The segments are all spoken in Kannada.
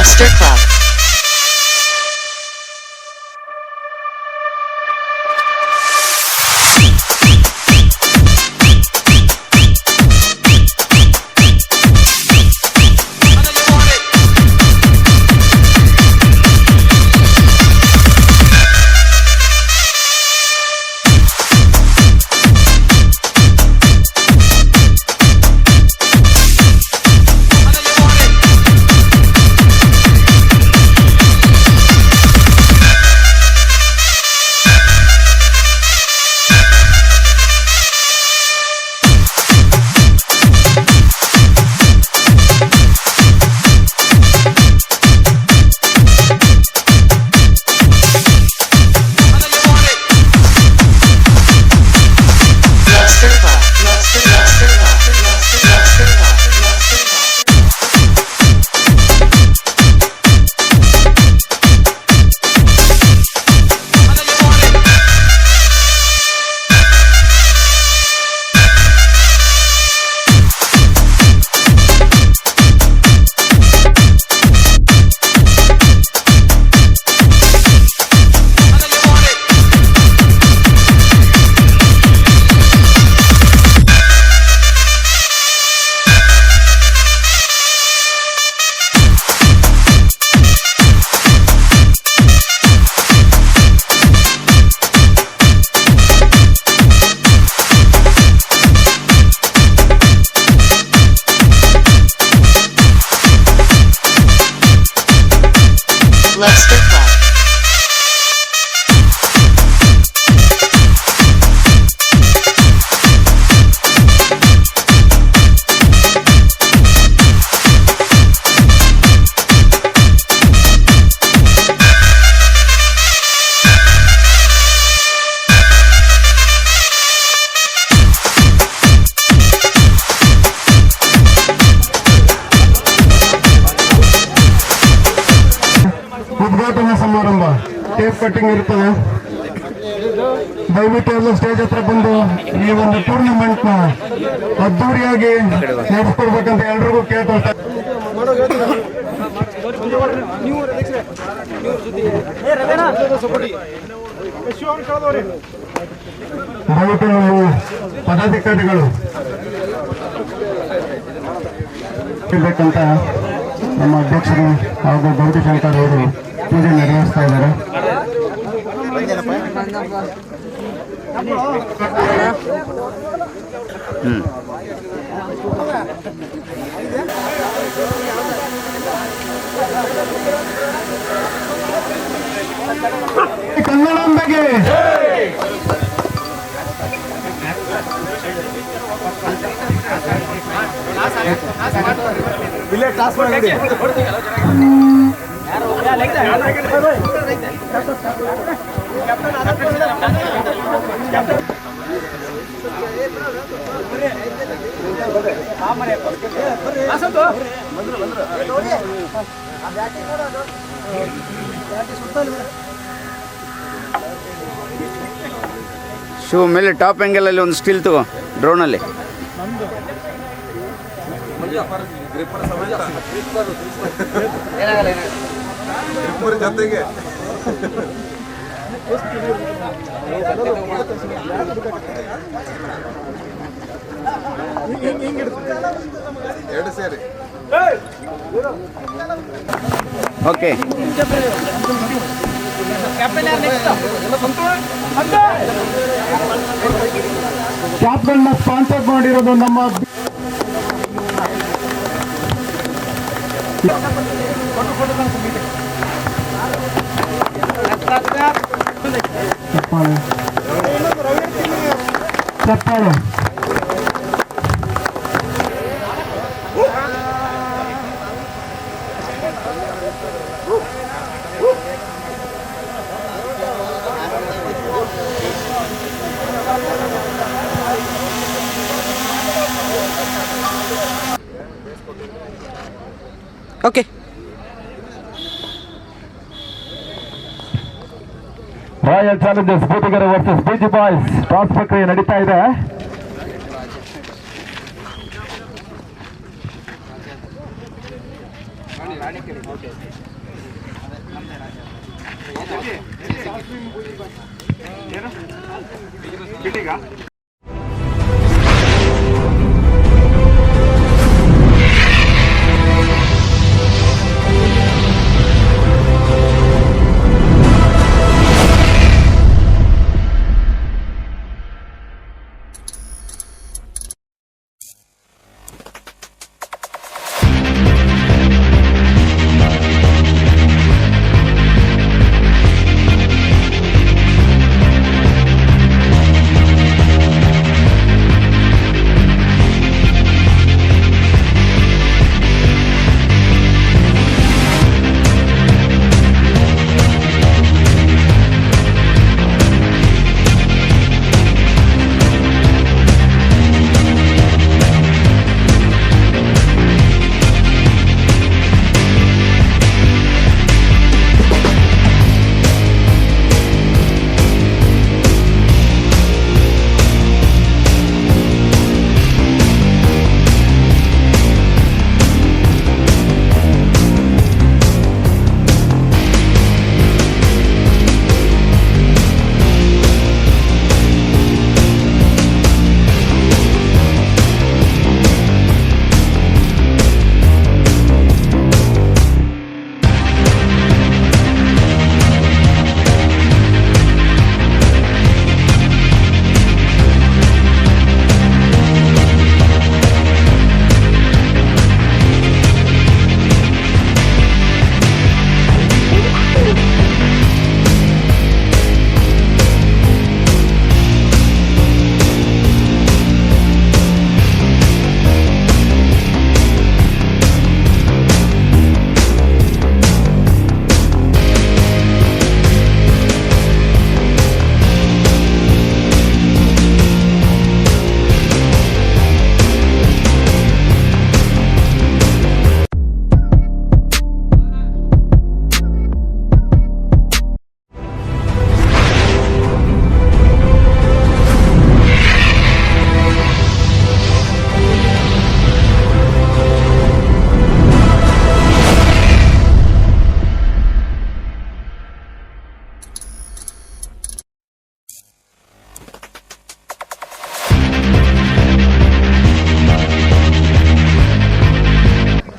Lobster Club. Lobster Club. ಉದ್ಘಾಟನಾ ಸಮಾರಂಭ ಟೇಪ್ ಕಟ್ಟಿಂಗ್ ಇರ್ತದೆ. ದಯವಿಟ್ಟು ಎಲ್ಲ ಸ್ಟೇಜ್ ಹತ್ರ ಬಂದು ಈ ಒಂದು ಟೂರ್ನಮೆಂಟ್ ನ ಅದ್ದೂರಿಯಾಗಿ ನಡೆಸ್ಕೊಡ್ಬೇಕಂತ ಎಲ್ರಿಗೂ ಕೇಳ್ಕೊಳ್ತಾರೆ. ದಯವಿಟ್ಟು ನಮ್ಮ ಪದಾಧಿಕಾರಿಗಳು ಇರ್ಬೇಕಂತ ನಮ್ಮ ಅಧ್ಯಕ್ಷರು ಹಾಗೂ ಗೌರಿಶಂಕರ್ ಅವರು ಪೂಜೆ ನೆರವೇರಿಸ್ತಾ ಇದ್ದಾರೆ. ಕನ್ನಡಾಂಬೆಗೆ ಇಲ್ಲೇ ಟಾಸ್ ಮಾಡಿ ಶೂ ಮೇಲೆ ಟಾಪ್ ಆ್ಯಂಗಲ್ ಅಲ್ಲಿ ಒಂದು ಸ್ಟಿಲ್ ತಗೋ ಡ್ರೋನಲ್ಲಿ. ಜೊತೆಗೆ ಎರಡು ಸೇರಿ ಓಕೆ. ಕ್ಯಾಪ್ಟನ್ ಸ್ಪಾನ್ಸರ್ ಮಾಡಿರೋದು ನಮ್ಮ ಚಪ್ಪಾಳೆ. Okay. Royal challengers Budigere versus BG boys toss ಪ್ರಕ್ರಿಯೆ ನಡೀತಾ ಇದೆ.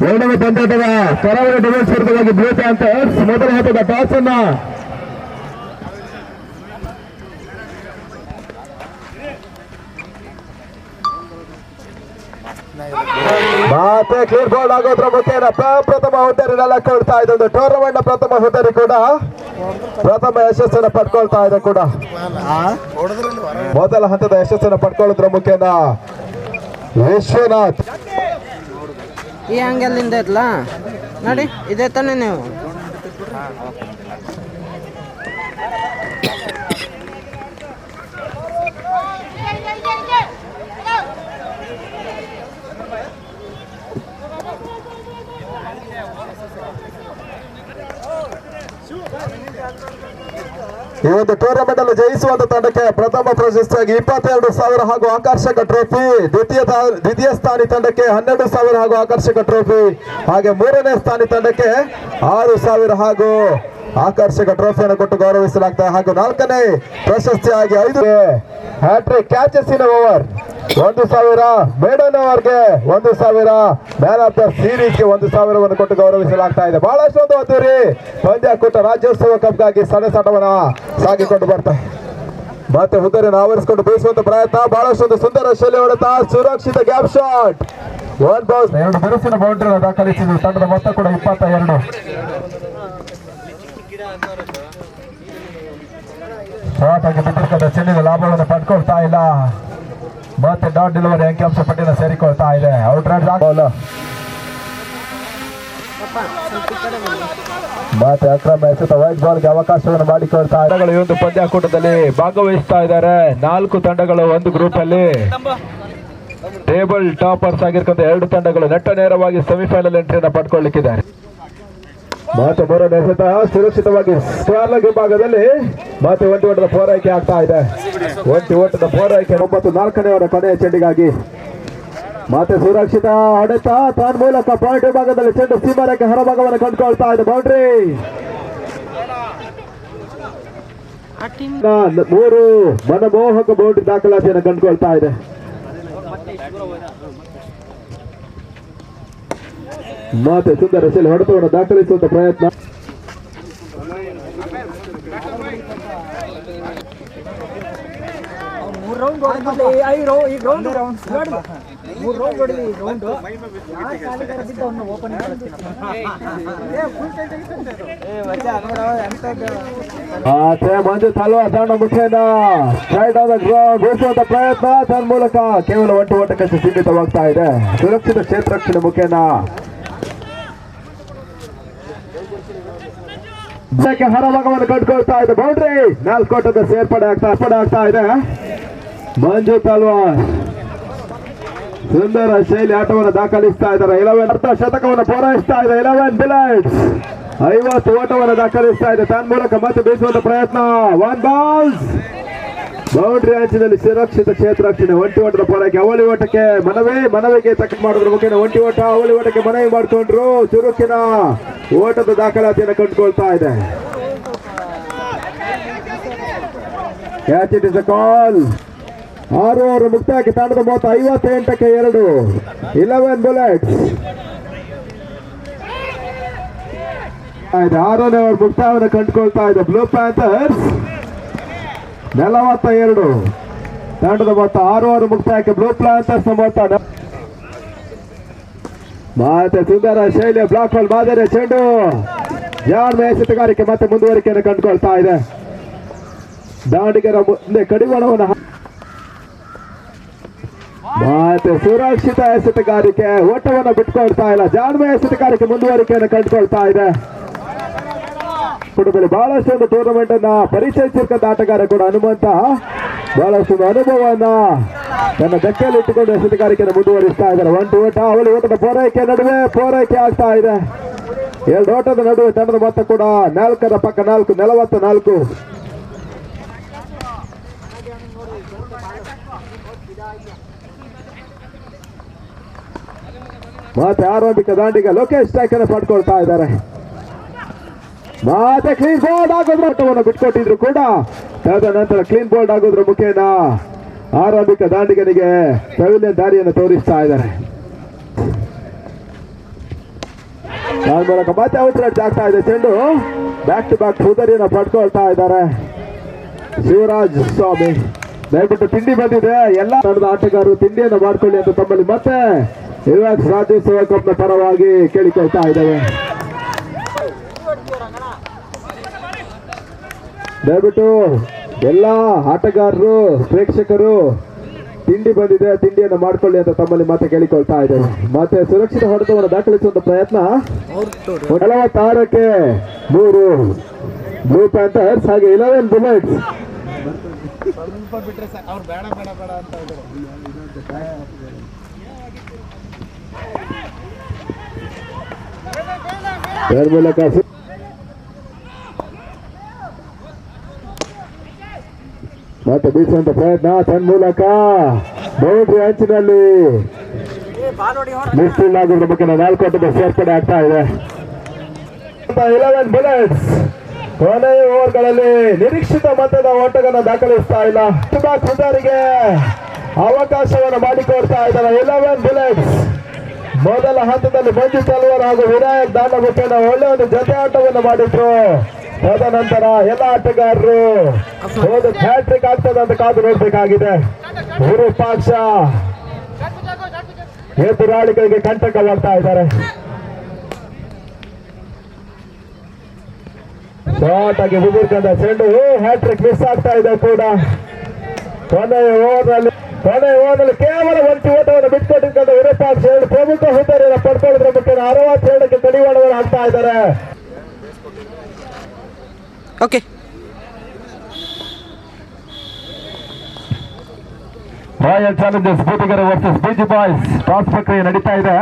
ಎರಡನೇ ಪಂದ್ಯಾಟದ ಕರಾವಳಿ ಡಬಲ್ಸ್ ಸ್ಪರ್ಧೆಗಾಗಿ ಬ್ಲೂ ಪ್ಯಾಂಥರ್ಸ್ ಮೊದಲ ಹಂತದ ಟಾಸ್ ಅನ್ನ ಮತ್ತೆ ಕ್ಲಿಯರ್ ಬೋರ್ಡ್ ಆಗೋದ್ರ ಮುಖೇನ ಪ್ರಥಮ ಹುದ್ದೆಯನ್ನೆಲ್ಲ ಕೊಡ್ತಾ ಇದೆ. ಒಂದು ಟೂರ್ನಮೆಂಟ್ ಪ್ರಥಮ ಹುದ್ದೆರಿ ಕೂಡ ಪ್ರಥಮ ಯಶಸ್ಸನ್ನು ಪಡ್ಕೊಳ್ತಾ ಇದೆ ಕೂಡ ಮೊದಲ ಹಂತದ ಯಶಸ್ಸನ್ನು ಪಡ್ಕೊಳ್ಳೋದ್ರ ಮುಖೇನ ವಿಶ್ವನಾಥ್ ಈ ಆಂಗಲಿಂದ ಇರ್ಲ ನೋಡಿ ಇದೇ ತಾನೇ ನೀವು ಈ ಒಂದು ಟೂರ್ನಮೆಂಟ್ ಅನ್ನು ಜಯಿಸುವಂತ ತಂಡಕ್ಕೆ ಪ್ರಥಮ ಪ್ರಶಸ್ತಿಯಾಗಿ 22,000 ಹಾಗೂ ಆಕರ್ಷಕ ಟ್ರೋಫಿ, ದ್ವಿತೀಯ ಸ್ಥಾನಿ ತಂಡಕ್ಕೆ 12,000 ಹಾಗೂ ಆಕರ್ಷಕ ಟ್ರೋಫಿ, ಹಾಗೆ ಮೂರನೇ ಸ್ಥಾನಿ ತಂಡಕ್ಕೆ 6,000 ಹಾಗೂ ಆಕರ್ಷಕ ಟ್ರೋಫಿಯನ್ನು ಕೊಟ್ಟು ಗೌರವಿಸಲಾಗ್ತದೆ. ಹಾಗೂ ನಾಲ್ಕನೇ ಪ್ರಶಸ್ತಿಯಾಗಿ 5 hat trick catches in over 1,000, maiden ಓವರ್ಗೆ 1,000, ಮ್ಯಾನ್ ಆಫ್ ದ ಸೀರೀಸ್ಗೆ 1,000 ಕೊಟ್ಟು ಗೌರವಿಸಲಾಗ್ತಾ ಇದೆ. ಬಹಳಷ್ಟು ಒಂದು ಅದ್ದೂರಿ ಪಂದ್ಯಾಕೂಟ ರಾಜ್ಯೋತ್ಸವ ಕಪ್ಗಾಗಿ ಸಣಸಾಟವನ್ನ ಸಾಗಿಕೊಂಡು ಬರ್ತಾರೆ. ಮತ್ತೆ ಹುದ್ದೆಯನ್ನು ಆವರಿಸಿಕೊಂಡು ಬೀಸುವಂತ ಪ್ರಯತ್ನ, ಬಹಳಷ್ಟು ಸುಂದರ ಶೈಲಿ ಹೊಡೆತ, ಸುರಕ್ಷಿತ ಗ್ಯಾಪ್ ಶಾಟ್, 1 ಬೌನ್ಸ್, 2 ಬಿರುಸಿನ ಬೌಂಡ್ರಿ ದಾಖಲಿಸಿದ್ರು. ತಂಡದ ಮೊತ್ತ ಕೂಡ 22. ಶಾರ್ಟ್ ಆಗಿ ಬಿದ್ದಿರ್ತಕ್ಕಂಥ ಚೆನ್ನಿನ ಲಾಭವನ್ನು ಪಡ್ಕೊಳ್ತಾ ಇಲ್ಲ. ಮತ್ತೆ ಡಾಟ್ ಡೆಲಿವರಿ ಅಂಕಿಅಂಶ ಪಟ್ಟಿನ ಸೇರಿಕೊಳ್ತಾ ಇದೆ. ಔಟ್ ರನ್ ಮತ್ತೆ ಅಕ್ರಮ ಎಸೆತ ವೈಟ್ ಬಾಲ್ಗೆ ಅವಕಾಶವನ್ನು ಮಾಡಿಕೊಳ್ತಾ ತಂಡಗಳು ಈ ಒಂದು ಪಂದ್ಯಾಕೂಟದಲ್ಲಿ ಭಾಗವಹಿಸ್ತಾ ಇದ್ದಾರೆ. 4 ತಂಡಗಳು ಒಂದು ಗ್ರೂಪ್ ಅಲ್ಲಿ. ಟೇಬಲ್ ಟಾಪರ್ಸ್ ಆಗಿರ್ತಕ್ಕಂಥ 2 ತಂಡಗಳು ನೆಟ್ಟ ನೇರವಾಗಿ ಸೆಮಿಫೈನಲ್ ಎಂಟ್ರಿಯನ್ನು ಪಡ್ಕೊಳ್ಳಿಕ್ಕಿದ್ದಾರೆ. ಮತ್ತೆ ಮೂರನೇ ಎಸೆತ ಸುರಕ್ಷಿತವಾಗಿ ಸ್ಕ್ವೇರ್ ವಿಭಾಗದಲ್ಲಿ ಮತ್ತೆ ಒಂಟಿ ಓಟದ ಪೂರೈಕೆ ಆಗ್ತಾ ಇದೆ. ಒಂಟಿ ಓಟದ ಪೂರೈಕೆ 9 4ನೇ ಕೊನೆಯ ಚೆಂಡಿಗಾಗಿ ಮತ್ತೆ ಸುರಕ್ಷಿತ ಹೊಡೆತ ತನ್ನ ಮೂಲಕ ಪಾಯಿಂಟ್ ಭಾಗದಲ್ಲಿ ಚೆಂಡು ಸೀಮಾರೇಖೆ ಹೊರಭಾಗವನ್ನು ಕಂಡುಕೊಳ್ತಾ ಇದೆ. ಬೌಂಡ್ರಿ 3 ಮನಮೋಹಕ ಬೌಂಡ್ರಿ ದಾಖಲಾತಿಯನ್ನು ಕಂಡುಕೊಳ್ತಾ ಇದೆ. ಮತ್ತೆ ಸುಂದರ ಶೈಲಿ ಹೊಡೆತವನ್ನು ದಾಖಲಿಸುವಂತ ಪ್ರಯತ್ನ. ಮಂಜು ತಲ್ವಾರ್ ತಂಡ ಮುಖೇನ ಸ್ಟ್ರೈಟ್ ಆದ ಘೋಷಿಸುವಂತ ಪ್ರಯತ್ನ ತನ್ನ ಮೂಲಕ ಕೇವಲ ಒಂಟು ಓಟಕ್ಕೆ ಸೀಮಿತವಾಗ್ತಾ ಇದೆ. ಸುರಕ್ಷಿತ ಕ್ಷೇತ್ರ ರಕ್ಷಣೆ ಮುಖೇನ ಹೊರಭಾಗವನ್ನು ಕಂಡುಕೊಳ್ತಾ ಇದೆ. ಬೌಂಡ್ರಿ 4 ಓಟದ ಸೇರ್ಪಡೆ ಆಗ್ತಾ ಇದೆ. ಮಂಜು ತಲ್ವಾರ್ ಸುಂದರ ಶೈಲಿ ಆಟವನ್ನು ದಾಖಲಿಸ್ತಾ ಇದ್ದಾರೆ. 11 ಅರ್ಧ ಶತಕವನ್ನು ಪೂರೈಸ್ತಾ ಇದೆ. 11 ಬುಲೆಟ್ಸ್ 50 ಓಟವನ್ನು ದಾಖಲಿಸ್ತಾ ಇದೆ. ತನ್ನ ಮೂಲಕ ಮತ್ತೆ ಬೀಸುವಂತ ಪ್ರಯತ್ನ. 1 ಬಾಲ್ಸ್ ಬೌಂಡ್ರಿ ಅಂಚಿನಲ್ಲಿ ಸುರಕ್ಷಿತ ಕ್ಷೇತ್ರ ರಕ್ಷಣೆ. ಒಂಟಿ ಓಟದ ಪೂರೈಕೆ. ಅವಳಿ ಓಟಕ್ಕೆ ಮನವಿಗೆ ತಕ್ಕ ಮಾಡೋದ್ರ ಮುಖೇನ ಒಂಟಿ ಓಟ ಅವಳಿ ಓಟಕ್ಕೆ ಮನವಿ ಮಾಡಿಕೊಂಡ್ರು. ಚುರುಕಿನ ಓಟದ ದಾಖಲಾತಿಯನ್ನು ಕಂಡುಕೊಳ್ತಾ ಇದೆ. Catch it is a call. 6 over ಮುಕ್ತಾಯಕ್ಕೆ ತಂಡದ ಮೊತ್ತ 58ಕ್ಕೆ 2. 11 ಬುಲೆಟ್ಸ್. 6ನೇ ಓವರ್ ಮುಕ್ತಾಯವನ್ನು ಕಂಡುಕೊಳ್ತಾ ಇದೆ. ಬ್ಲೂ ಪ್ಯಾಂಥರ್ಸ್ 42 ತಂಡದ ಮೊತ್ತ. 6 ಓವರ್ ಮುಕ್ತಾಯಕ್ಕೆ ಬ್ಲೂ ಪ್ಯಾಂಥರ್ಸ್ ಮೊತ್ತ. ಮತ್ತೆ ಸುಂದರ ಶೈಲಿಯ ಬ್ಲಾಕ್ ಬಾಲ್ ಮಾದರಿಯ ಚೆಂಡು ಜಾಣ್ಮೆಯ ಎಸೆತಗಾರಿಕೆ ಮತ್ತೆ ಮುಂದುವರಿಕೆಯನ್ನು ಕಂಡುಕೊಳ್ತಾ ಇದೆ. ದಾಂಡಿಗರ ಮುಂದೆ ಕಡಿವಾಣವನ್ನು ಮತ್ತೆ ಸುರಕ್ಷಿತ ಎಸೆತಗಾರಿಕೆ. ಓಟವನ್ನು ಬಿಟ್ಕೊಳ್ತಾ ಇಲ್ಲ. ಜಾಣ್ಮೆಯ ಎಸೆತಗಾರಿಕೆ ಮುಂದುವರಿಕೆಯನ್ನು ಕಂಡುಕೊಳ್ತಾ ಇದೆ. ಕುಟುಂಬದಲ್ಲಿ ಬಹಳಷ್ಟು ಟೂರ್ನಮೆಂಟ್ ಅನ್ನ ಪರಿಚಯಿಸಿರ್ತಕ್ಕಂಥ ಆಟಗಾರ ಕೂಡ ಹನುಮಂತ ಬಹಳಷ್ಟು ಅನುಭವವನ್ನ ತನ್ನ ಧಕ್ಕೆಯಲ್ಲಿ ಇಟ್ಟುಕೊಂಡು ಎಸೆತಗಾರಿಕೆಯನ್ನು ಮುಂದುವರಿಸ್ತಾ ಇದ್ದಾರೆ. 1 ಓಟ ಅವಳಿ ಓಟದ ನಡುವೆ ಪೂರೈಕೆ ಆಗ್ತಾ ಇದೆ. 2 ಓಟದ ನಡುವೆ ತಂಡದ ಮೊತ್ತ ಕೂಡ 4ರ ಪಕ್ಕ 4 44. ಮತ್ತೆ ಆರಂಭಿಕ ದಾಂಡಿಗ ಲೋಕೇಶ್ ಸ್ಟ್ರೈಕ್ ಅನ್ನು ಪಡ್ಕೊಳ್ತಾ ಇದ್ದಾರೆ. ಮತ್ತೆ ಕ್ಲೀನ್ ಬೋಲ್ಡ್ ಆಗೋದ್ರ ಓಟವನ್ನು ಬಿಟ್ಕೊಟ್ಟಿದ್ರು ಕೂಡ ತದನಂತರ ಕ್ಲೀನ್ ಬೋಲ್ಡ್ ಆಗೋದ್ರ ಮುಖೇನ ಆರಂಭಿಕ ದಾಂಡಿಗನಿಗೆ ಪೆವಿಲಿಯನ್ ದಾರಿಯನ್ನು ತೋರಿಸ್ತಾ ಇದ್ದಾರೆ. ಮೂಲಕ ಮತ್ತೆ ಔಟ್ರೈಟ್ ಆಗ್ತಾ ಇದೆ. ಚೆಂಡು ಬ್ಯಾಕ್ ಟು ಬ್ಯಾಕ್ ಸುಧಾರಿಯನ್ನು ಪಡ್ಕೊಳ್ತಾ ಇದ್ದಾರೆ ಶಿವರಾಜ್ ಸ್ವಾಮಿ. ದಯವಿಟ್ಟು ತಿಂಡಿ ಬಂದಿದೆ. ಎಲ್ಲ ತಂಡದ ಆಟಗಾರರು ತಿಂಡಿಯನ್ನು ಮಾಡ್ಕೊಳ್ಳಿ ಅಂತ ತಮ್ಮಲ್ಲಿ ಮತ್ತೆ ಯುಎಸ್ ರಾಜ್ಯೋತ್ಸವ ಕಪ್ನ ಪರವಾಗಿ ಕೇಳಿಕೊಳ್ತಾ ಇದ್ದೇವೆ. ದಯವಿಟ್ಟು ಎಲ್ಲ ಆಟಗಾರರು ಪ್ರೇಕ್ಷಕರು ತಿಂಡಿ ಬಂದಿದೆ, ತಿಂಡಿಯನ್ನು ಮಾಡ್ಕೊಳ್ಳಿ ಅಂತ ತಮ್ಮಲ್ಲಿ ಮತ್ತೆ ಕೇಳಿಕೊಳ್ತಾ ಇದ್ದೇವೆ. ಮತ್ತೆ ಸುರಕ್ಷಿತ ಹೊಡೆತವನ್ನು ದಾಖಲಿಸುವಂತ ಪ್ರಯತ್ನ. 46ಕ್ಕೆ 3 ಬ್ಲೂ ಪ್ಯಾಂಥರ್ಸ್ ಹಾಗೆ 11 ಬುಲೆಟ್ಸ್. ಮೂಲಕ ಮತ್ತೆ ಬೀಸುವಂತ ಪ್ರಯತ್ನ. ತನ್ನ ಮೂಲಕ ಬೌಂಡ್ರಿ ಅಂಚಿನಲ್ಲಿ ಮಿಸ್ಫೀಲ್ಡ್ ಆಗೋದ್ರ ಬಗ್ಗೆ 4 ಓಟದ ಸೇರ್ಪಡೆ ಆಗ್ತಾ ಇದೆ. 11 ಬುಲೆಟ್ಸ್ ಕೊನೆಯ ಓವರ್ಗಳಲ್ಲಿ ನಿರೀಕ್ಷಿತ ಮೊತ್ತದ ಓಟಗಳನ್ನು ದಾಖಲಿಸ್ತಾ ಇಲ್ಲ. ಸುಧಾರಿಗೆ ಅವಕಾಶವನ್ನು ಮಾಡಿಕೊಡ್ತಾ ಇದ್ದಾರೆ. 11 ಬುಲೆಟ್ಸ್. ಮೊದಲ ಹಂತದಲ್ಲಿ ಮಂಜು ತಲ್ವಾರ್ ಹಾಗೂ ವಿನಾಯಕ್ ದಾಂಡ ಮುಖೇನ ಒಳ್ಳೆ ಒಂದು ಜೊತೆ ಆಟವನ್ನು ಮಾಡಿದ್ರು. ತದನಂತರ ಎಲ್ಲ ಆಟಗಾರರು ಒಂದು ಹ್ಯಾಟ್ರಿಕ್ ಆಗ್ತದೆ ಅಂತ ಕಾದು ನೋಡ್ಬೇಕಾಗಿದೆ. ವಿರೂಪಾಕ್ಷ ಎದುರಾಳಿಗಳಿಗೆ ಕಂಟಕವಾಗ್ತಾ ಇದ್ದಾರೆ. ಶಾರ್ಟ್ ಆಗಿ ಹುಡುಕಂದ ಚೆಂಡು ಹ್ಯಾಟ್ರಿಕ್ ಮಿಸ್ ಆಗ್ತಾ ಇದೆ ಕೂಡ. ಕೊನೆಯ ಓವರ್ನಲ್ಲಿ ಕೇವಲ 1 ಓಟವನ್ನು ಬಿಟ್ಕೊಟ್ಟಿದ್ದ ವಿರೂಪಾಕ್ಷ 2 ಪ್ರಮುಖ ಹುದ್ದೆಯನ್ನು ಪಡ್ಕೊಳ್ಳೋದ್ರ ಮುಖ್ಯ 62ಕ್ಕೆ ಕಡಿವಾಣವನ್ನು ಹಾಕ್ತಾ ಇದ್ದಾರೆ. Okay, royal challengers Budigere versus BG boys toss ಪ್ರಕ್ರಿಯೆ ನಡೀತಾ ಇದೆ.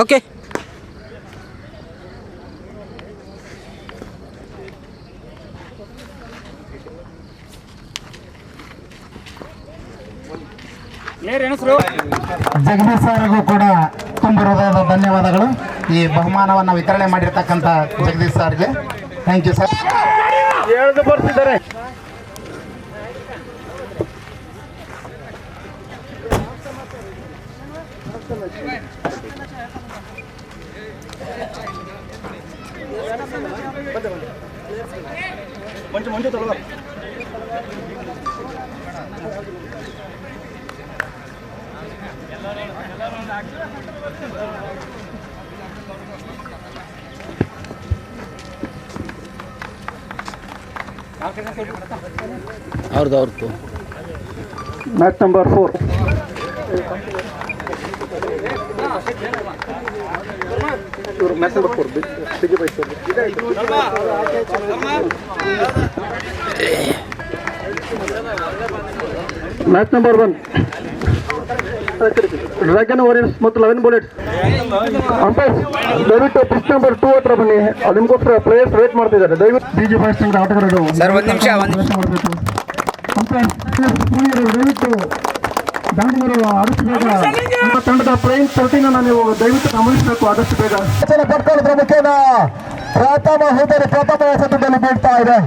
ಓಕೆ. ಜಗದೀಶ್ ಸರ್ಗೂ ಕೂಡ ತುಂಬ ಹೃದಯದ ಧನ್ಯವಾದಗಳು. ಈ ಬಹುಮಾನವನ್ನು ವಿತರಣೆ ಮಾಡಿರ್ತಕ್ಕಂಥ ಜಗದೀಶ್ ಸರ್ಗೆ ಥ್ಯಾಂಕ್ ಯು ಸರ್. ಬರ್ತಿದ್ದಾರೆ. ಅವ್ರದ್ದು match number 4. Match number 1 dragon warriors ಮತ್ತು 11 ಬುಲೆಟ್ಸ್. ಅಂಪೈರ್ಸ್ ದಯವಿಟ್ಟು ಪಿಚ್ ನಂಬರ್ 2 ಹತ್ರ ಬನ್ನಿ. ನಿಮ್ಗೋಸ್ಕರ ಪ್ಲೇಯರ್ಸ್ ವೇಟ್ ಮಾಡ್ತಿದ್ದಾರೆ. ದಯವಿಟ್ಟು ಬಿಜಿ ಫಾಸ್ಟ್ ತಂಡದ ಆಟಗಾರರು ಸರ್, ಒಂದು ನಿಮಿಷ ಮಾಡಬೇಕು. ಅಂಪೈರ್ಸ್ ದಯವಿಟ್ಟು ದಾಂಡಿಗರು ಆದಷ್ಟು ಬೇಗ ನಿಮ್ಮ ತಂಡದ ಪ್ಲೇಯಿಂಗ್ 13 ನೀವು ದಯವಿಟ್ಟು ಗಮನಿಸಬೇಕು ಆದಷ್ಟು ಬೇಗ. ಪಡ್ಕೊಳ್ಳೋದ್ರ ಮುಖೇನ ಪ್ರಥಮ ಹೋದರೆ ಪ್ರಥಮ ಎಸೆತದಲ್ಲಿ ಬೀಳ್ತಾ ಇದೆ.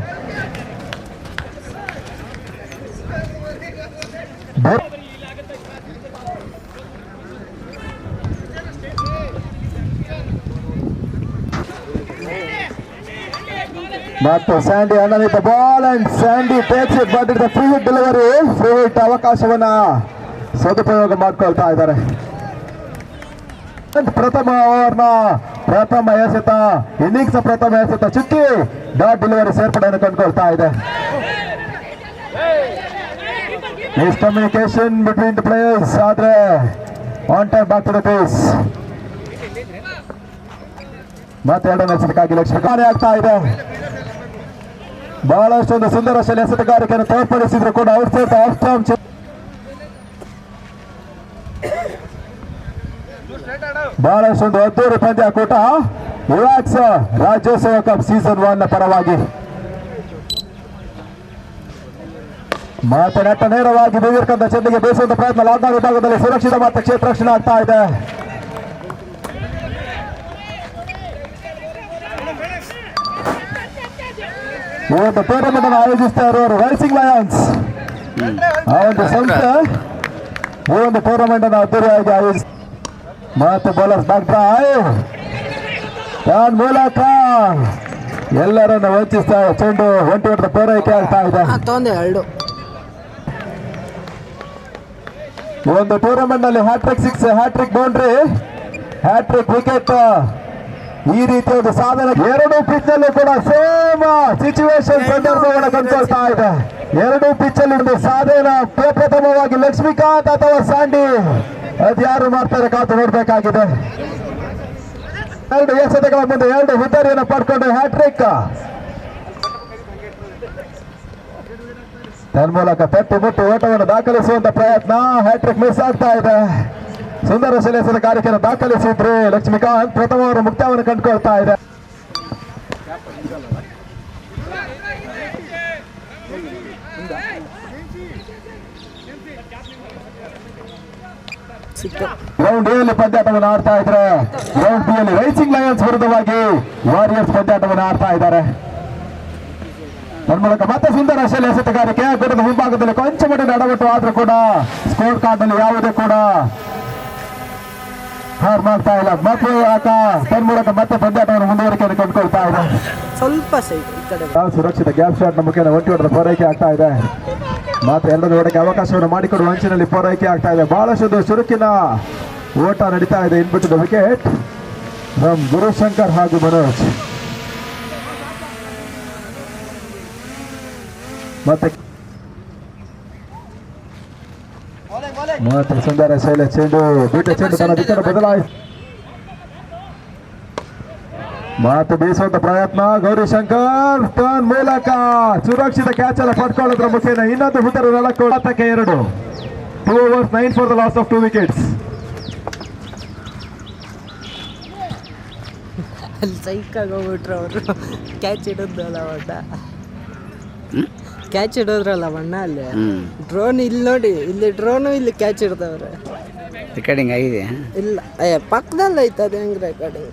ಮತ್ತು Sandy underneath the ball and Sandy takes it, but it the free hit delivery. Free hit ಅವಕಾಶವನ್ನ ಸದುಪಯೋಗ ಮಾಡ್ಕೊಳ್ತಾ ಇದ್ದಾರೆ. ಪ್ರಥಮ ಓವರ್ನ ಪ್ರಥಮ ಎಸೆತ, ಇನ್ನಿಂಗ್ಸ್ ಪ್ರಥಮ ಎಸೆತ ಚುಕ್ಕಿ ಡಾಟ್ ಡೆಲಿವರಿ ಸೇರ್ಪಡೆಯನ್ನು ಕಂಡುಕೊಳ್ತಾ ಇದೆ. ಮಿಸ್ಕಮ್ಯುನಿಕೇಶನ್ ಬಿಟ್ವೀನ್ ದ ಪ್ಲೇಯರ್ಸ್, ಆದ್ರೆ on time back to the pace. ಮತ್ತೆ ಎರಡನೇ ಎಸೆತಕ್ಕಾಗಿ ಲಕ್ಷ್ಮೀಕಾರಿ ಆಗ್ತಾ ಇದೆ. ಬಹಳಷ್ಟೊಂದು ಸುಂದರ ಶೈಲಿ ಎಸೆತಗಾರಿಕೆಯನ್ನು ತೋರ್ಪಡಿಸಿದ್ರು ಕೂಡ ಔಟ್ಸೈಡ್ ಆಫ್ ಸ್ಟಾಂಪ್. ಬಹಳಷ್ಟೊಂದು ಅದ್ದೂರಿ ಪಂದ್ಯಾಕೂಟ ಯುವಾಕ್ಸ್ ರಾಜ್ಯೋತ್ಸವ ಕಪ್ ಸೀಸನ್ 1 ಪರವಾಗಿ. ಮತ್ತೆ ನೆಟ್ಟ ನೇರವಾಗಿ ಬೀಗಿರ್ಕಂತ ಚೆಂಡಿಗೆ ಬೇಯಿಸುವಂತ ಪ್ರಯತ್ನ ಲಾಕ್ಡೌನ್ ವಿಭಾಗದಲ್ಲಿ ಸುರಕ್ಷಿತ ಮತ್ತೆ ಕ್ಷೇತ್ರ ರಕ್ಷಣೆ ಆಗ್ತಾ ಇದೆ. ಇವತ್ತು ಟೂರ್ನಮೆಂಟ್ ಅನ್ನು ಆಯೋಜಿಸ್ತಾ ಇರುವವರು ರೈಸಿಂಗ್ ಲಯನ್ಸ್ ಆ ಒಂದು ಸಂಸ್ಥೆ ಈ ಒಂದು ಟೂರ್ನಮೆಂಟ್ ಅನ್ನು ಅದ್ದೂರಿಯಾಗಿ ಆಯೋಜಿಸ. ಮತ್ತು ಬೌಲರ್ಸ್ ಬ್ಯಾಕ್ ಡ್ರೈವ್ ಮೂಲಕ ಎಲ್ಲರನ್ನು ವಂಚಿಸ್ತಾ ಚೆಂಡು ಒಂಟಿ ಹೊಡೆದ ಪೂರೈಕೆ ಆಗ್ತಾ ಇದೆ. ತೊಂದೆ ಎರಡು ಒಂದು ಟೂರ್ನಮೆಂಟ್ ನಲ್ಲಿ hat-trick six, hat-trick boundary, hat-trick wicket, ಈ ರೀತಿಯ ಒಂದು ಸಾಧನೆ ಎರಡು ಪಿಚ್ ನಲ್ಲೂ ಕೂಡ ಸೇಮ್ ಸಿಚುವೇಶನ್ ಸಂದರ್ಭವನ್ನು ಕಂಡುಕೊಳ್ತಾ ಇದೆ. ಎರಡು ಪಿಚ್ ಅಲ್ಲಿ ಒಂದು ಸಾಧನೆ ಪ್ರಪ್ರಥಮವಾಗಿ ಲಕ್ಷ್ಮೀಕಾಂತ್ ಅಥವಾ ಸ್ಯಾಂಡಿ, ಅದ್ಯಾರು ಮಾಡ್ತಾರೆ ಕಾತು ನೋಡ್ಬೇಕಾಗಿದೆ. ಎರಡು ಎಸೆತಗಳ ಮುಂದೆ ಎರಡು ಹುದ್ದರಿಯನ್ನು ಪಡ್ಕೊಂಡು ಹ್ಯಾಟ್ರಿಕ್, ತನ್ಮೂಲಕ ತಟ್ಟಿ ಮುಟ್ಟಿ ಓಟವನ್ನು ದಾಖಲಿಸುವಂತ ಪ್ರಯತ್ನ. ಹ್ಯಾಟ್ರಿಕ್ ಮಿಸ್ ಆಗ್ತಾ ಇದೆ. ಸುಂದರ ಶೈಲೇಸದ ಕಾರ್ಯಕ್ರಮ ದಾಖಲಿಸಿದ್ರು ಲಕ್ಷ್ಮೀಕಾಂತ್. ಪ್ರಥಮ ಅವರ ಮುಕ್ತಾಯವನ್ನು ಕಂಡುಕೊಳ್ತಾ ಇದೆ. ಗ್ರೌಂಡ್ ಎ ಯಲ್ಲಿ ಪಂದ್ಯಾಟವನ್ನು ಆಡ್ತಾ ಇದ್ರೆ, ಗ್ರೌಂಡ್ ಬಿ ಯಲ್ಲಿ ರೈಸಿಂಗ್ ಲಯನ್ಸ್ ವಿರುದ್ಧವಾಗಿ ವಾರಿಯರ್ಸ್ ಪಂದ್ಯಾಟವನ್ನು ಆಡ್ತಾ ಇದ್ದಾರೆ. ತನ್ಮೂಲಕ ಮತ್ತೆ ಸುಂದರ ಶೈಲಿ ಎಸೆತಗಾರಿಕೆ. ಗುಡ್ಡದ ಮುಂಭಾಗದಲ್ಲಿ ಕೊಂಚ ಮಟ್ಟಿನ ಅಡವಟ್ಟು ಆದ್ರೂ ಕೂಡ ಸ್ಕೋರ್ ಕಾರ್ಡ್ ನಲ್ಲಿ ಯಾವುದೇ ಕೂಡ ಹಾರ್ ಮಾಡ್ತಾ ಇಲ್ಲ. ಮತ್ತೆ ತನ್ಮೂಲಕ ಮತ್ತೆ ಪಂದ್ಯಾಟವನ್ನು ಮುಂದುವರಿಕೆಯನ್ನು ಕಂಡುಕೊಳ್ತಾ ಇದೆ. ಸ್ವಲ್ಪ ಸೈಡ್ ಈ ಕಡೆ ಸುರಕ್ಷಿತ ಗ್ಯಾಪ್ ಶಾಟ್ ನ ಮುಖೇನ ಒಂಟಿ ಹೊಡೆದ ಪೂರೈಕೆ ಆಗ್ತಾ ಇದೆ. ಮಾತ್ರ ಎರಡನೇ ಓಟಕ್ಕೆ ಅವಕಾಶವನ್ನು ಮಾಡಿಕೊಡುವ ಅಂಚಿನಲ್ಲಿ ಪೂರೈಕೆ ಆಗ್ತಾ ಇದೆ. ಬಹಳಷ್ಟು ಚುರುಕಿನ ಓಟ ನಡೀತಾ ಇದೆ. ಇನ್ಬಿಟ್ಟು ವಿಕೆಟ್ ಫ್ರಮ್ ಗುರುಶಂಕರ್ ಹಾಗೂ ಮನೋಜ್. ಮತ್ತೆ ಸುಂದರ ಶೈಲ ಚೆಂಡು, ಬಿಟ್ಟ ಚೆಂಡು ತನ್ನ ದಿಕ್ಕನ್ನು ಬದಲಾಯಿಸಿ ಮಾತು ಬೀಸುವಂತ ಪ್ರಯತ್ನ. ಗೌರಿಶಂಕರ್ ಟರ್ನ್ ಮೂಲಕ ಸುರಕ್ಷಿತ ಕ್ಯಾಚ್ ಅನ್ನು ಪಡ್ಕೊಳ್ಳೋದ್ರ ಮುಖೇನ ಇನ್ನೊಂದು ಹುಟ್ಟರು 4 2 2 overs 9 for the loss of 2 wickets. ಅಲ್ಲಿ ಸೈಕಾಗಿ ಹೋಗ್ಬಿಟ್ರು ಅವರು. ಕ್ಯಾಚ್ ಹಿಡಿದ್ರಲ್ಲ ಬಣ್ಣ, ಕ್ಯಾಚ್ ಹಿಡಿದ್ರಲ್ಲ ಬಣ್ಣ ಅಲ್ಲಿ. ಡ್ರೋನ್ ಇಲ್ಲಿ ನೋಡಿ, ಇಲ್ಲಿ ಡ್ರೋನು ಇಲ್ಲಿ ಕ್ಯಾಚ್ ಹಿಡ್ದವ್ರೆ. ರೆಕಾರ್ಡಿಂಗ್ ಆಗಿದೆ. ಇಲ್ಲ ಪಕ್ಕದಲ್ಲಿ ಐತೆ, ಅದು ಹೆಂಗೆ ರೆಕಾರ್ಡಿಂಗ್?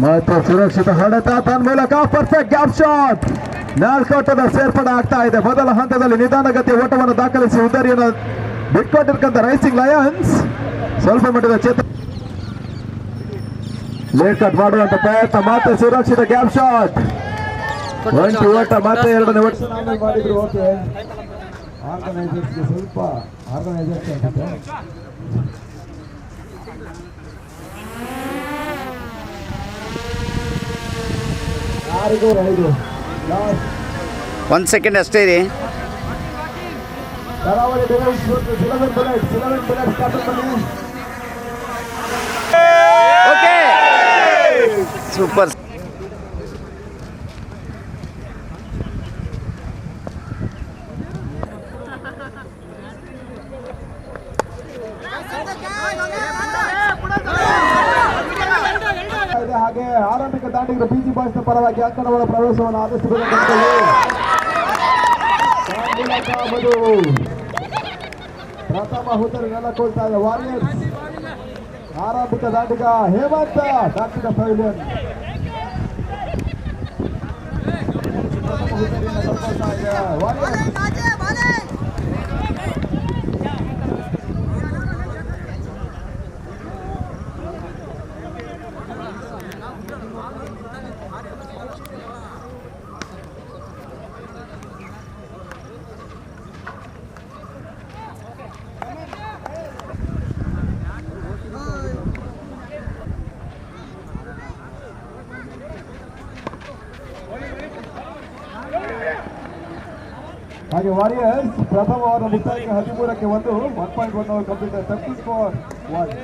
ಮತ್ತು ಸುರಕ್ಷಿತ ಹೊಡೆತ ತನ್ಮೂಲಕ ಪರ್ಫೆಕ್ಟ್ ಗ್ಯಾಪ್ ಶಾಟ್. 4 ಓಟದ ಸೇರ್ಪಡೆ ಆಗ್ತಾ ಇದೆ. ಮೊದಲ ಹಂತದಲ್ಲಿ ನಿಧಾನಗತಿಯ ಓಟವನ್ನು ದಾಖಲಿಸಿ ಉದ್ದರಿಯನ್ನು ಬಿಟ್ಕೊಟ್ಟಿರ್ತಕ್ಕಂಥ ರೈಸಿಂಗ್ ಲಯನ್ಸ್ ಸ್ವಲ್ಪ ಮಟ್ಟದ ಲೇಟ್ ಕಟ್ ಮಾಡುವಂತ ಪ್ರಯತ್ನ. ಮತ್ತೆ ಸುರಕ್ಷಿತ ಗ್ಯಾಪ್ ಶಾಟ್. 1 ಓಟ, ಮತ್ತೆ 2ನೇ ಓಟ ಮಾಡಿದ್ರು. ಓಕೆ, ಆರ್ಗನೈಸರ್ಸ್ಗೆ ಸ್ವಲ್ಪ ಆರ್ಗನೈಸರ್ಸ್ ಅನ್ಸುತ್ತೆ. 1 ಸೆಕೆಂಡ್ ಅಷ್ಟೇ ರೀ. Okay, super. ಹಾಗೆ ಆರಂಭಿಕ ದಾಂಡಿಗರ ಬಿಜಿ ಬಾಯ್ಸ್ ನ ಪರವಾಗಿ ಅಂಕಣಗಳ ಪ್ರವೇಶವನ್ನು ಆದಷ್ಟು ಬೇಗ ಪ್ರಥಮ ಹುದ್ದರಿ ನೆಲಕೊಳ್ತಾ ಇದೆ ವಾರಿಯರ್ಸ್. ಆರಂಭಿಕ ದಾಂಡಿಗ ಹೇಮಂತ ದಾಟಿದ ಪೈಲಿಯನ್ ವಾರಿಯರ್ಸ್. ಹಾಗೆ ವಾರಿಯರ್ಸ್ ಪ್ರಥಮ ಓವರ್ ಮುಕ್ತಾಯಕ್ಕೆ 13ಕ್ಕೆ 1, 1.1 ಓವರ್ ಕಂಪ್ಲೀಟ್, 13 ಫಾರ್ 1.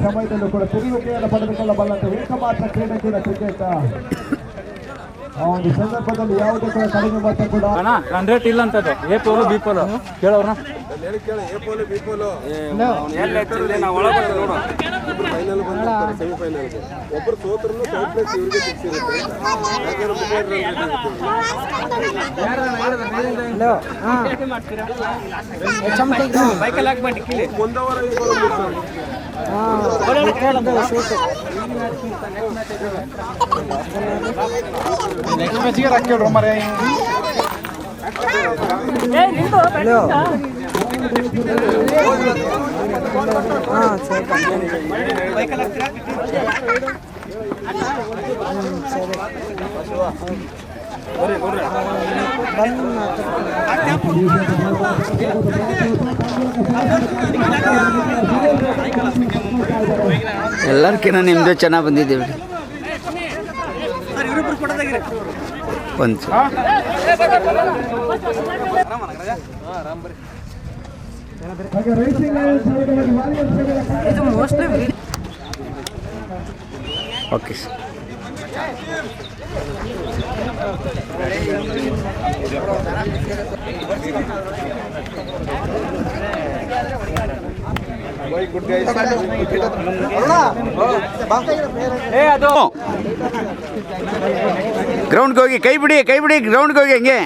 ಸಮಯದಲ್ಲೂ ಕೂಡ ತಿರುಗುವಿಕೆಯನ್ನು ಪಡೆದುಕೊಳ್ಳಬಲ್ಲಂತ ಏಕಮಾತ್ರ ಕ್ರೀಡಾ ಕ್ರಿಕೆಟ್. ಆ ಒಂದು ಸಂದರ್ಭದಲ್ಲಿ ಯಾವುದೇ ಕೂಡ ಕಡಿಮೆ ಮೊತ್ತ ಕೂಡ ರನ್ ರೇಟ್ ಇಲ್ಲ ಅಂತದ್ದು. ಎ ಪೋಲು ಬಿ ಪೋಲು ಕೇಳೋರ್ನ ಕೇಳಿ A pole B pole final ಬಂದು ಸೆಮಿಫೈನಲ್ಗೆ ಒಬ್ಬರು ಸೋತ್ರೂ ಥರ್ಡ್ ಪ್ಲೇಸ್ ಇವರಿಗೆ ಫಿಕ್ಸ್ ಇರುತ್ತೆ. ಯಾಕಂದ್ರೆ ಮುಂದವರ ನೆಕ್ಸ್ಟ್ ಮ್ಯಾಚ್ಗೆ ರಾಕ್ಯವ್ರು ಮರೆ ಎಲ್ಲರ್ಕಿನ್ನ ನಿಮ್ಮದು ಚೆನ್ನಾಗಿ ಬಂದಿದ್ದೀವಿ. ಒಂದು ಓಕೆ ಸರ್. ಗ್ರೌಂಡ್ಗೆ ಹೋಗಿ ಕೈ ಬಿಡಿ ಗ್ರೌಂಡ್ಗೆ ಹೋಗಿ ಹಂಗೆ.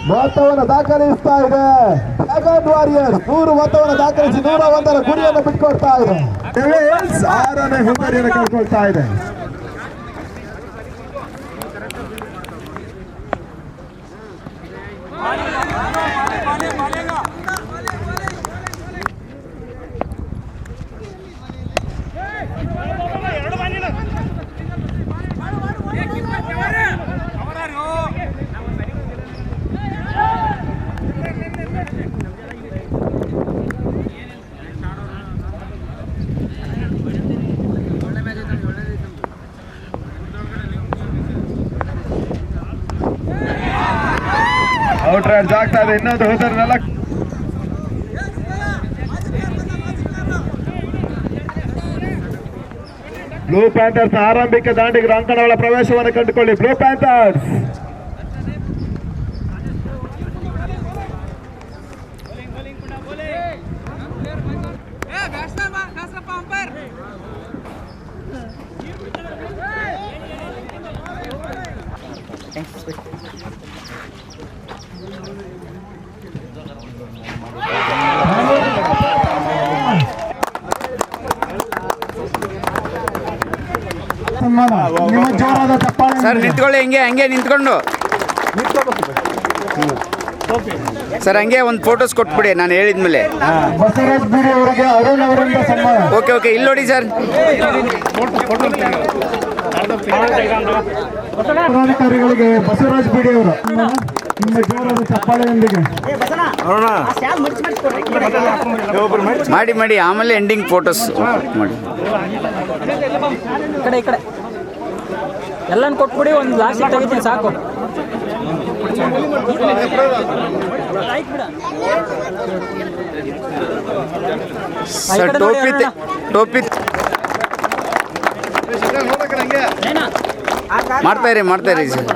ಮೊತ್ತವನ್ನು ದಾಖಲಿಸ್ತಾ ಇದೆ. ಡ್ರ್ಯಾಗನ್ ವಾರಿಯರ್ಸ್ 100 ಮೊತ್ತವನ್ನು ದಾಖಲಿಸಿ 101ರ ಗುರಿಯನ್ನು ಬಿಟ್ಕೊಡ್ತಾ ಇದೆ. 6ನೇ ಹುದ್ದೆಯನ್ನು ಕಳ್ಕೊಳ್ತಾ ಇದೆ. ಔಟ್ ರೈಡ್ ಆಗ್ತಾ ಇದೆ. ಇನ್ನೊಂದು ಹೋದರೆ 4. ಬ್ಲೂ ಪ್ಯಾಂಥರ್ಸ್ ಆರಂಭಿಕ ದಾಂಡಿಗೆ ರಂಕಣಗಳ ಪ್ರವೇಶವನ್ನು ಕಂಡುಕೊಳ್ಳಿ. ಬ್ಲೂ ಪ್ಯಾಂಥರ್ಸ್ ನಿಮ್ಮ ಜೋರಾದ ಚಪ್ಪಾಳೆ. ಸರ್ ನಿಂತ್ಕೊಳ್ಳಿ, ಹಂಗೆ ನಿಂತ್ಕೊಂಡು ಸರ್ ಹಂಗೆ ಒಂದು ಫೋಟೋಸ್ ಕೊಟ್ಬಿಡಿ ನಾನು ಹೇಳಿದ್ಮೇಲೆ. ಬಸವರಾಜ್ ಬಿಡಿ ಅವರಿಗೆ ಅರುಣ್ ಅವರಿಂದ ಸನ್ಮಾನ. ಓಕೆ ಇಲ್ಲಿ ನೋಡಿ ಸರ್. ಪದಾಧಿಕಾರಿಗಳಿಗೆ ಬಸವರಾಜ್ ಬಿಡಿ ಅವರು ನಿಮ್ಮ ಜೋರಾದ ಚಪ್ಪಾಳೆಯೊಂದಿಗೆ ಮಾಡಿ ಆಮೇಲೆ ಎಂಡಿಂಗ್ ಫೋಟೋಸ್ ಮಾಡಿ. ಈ ಕಡೆ ಎಲ್ಲಾನು ಕೊಟ್ಬಿಡಿ, ಒಂದು ಲಾಸ್ಟ್ ತೆಗಿತೀನಿ ಸಾಕು. ಸರ್ ಟೋಪಿ ಮಾಡ್ತಾ ಇರಿ ಸರ್.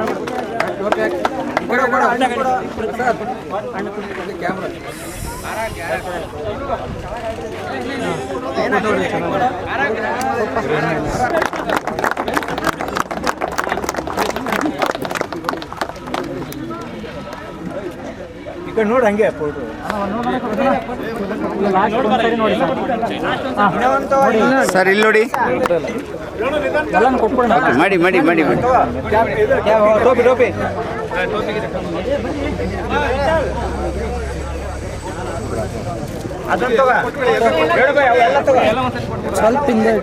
ನೋಡಿ ಹಂಗೆ ಫೋಟೋ ಸರ್ ಇಲ್ಲಿ ನೋಡಿ. ಎಲ್ಲಾನು ಕೊಟ್ಬಿಡಿ. ಮಾಡಿ ಟೋಪಿ ಸ್ವಲ್ಪ ಹಿಂದೆ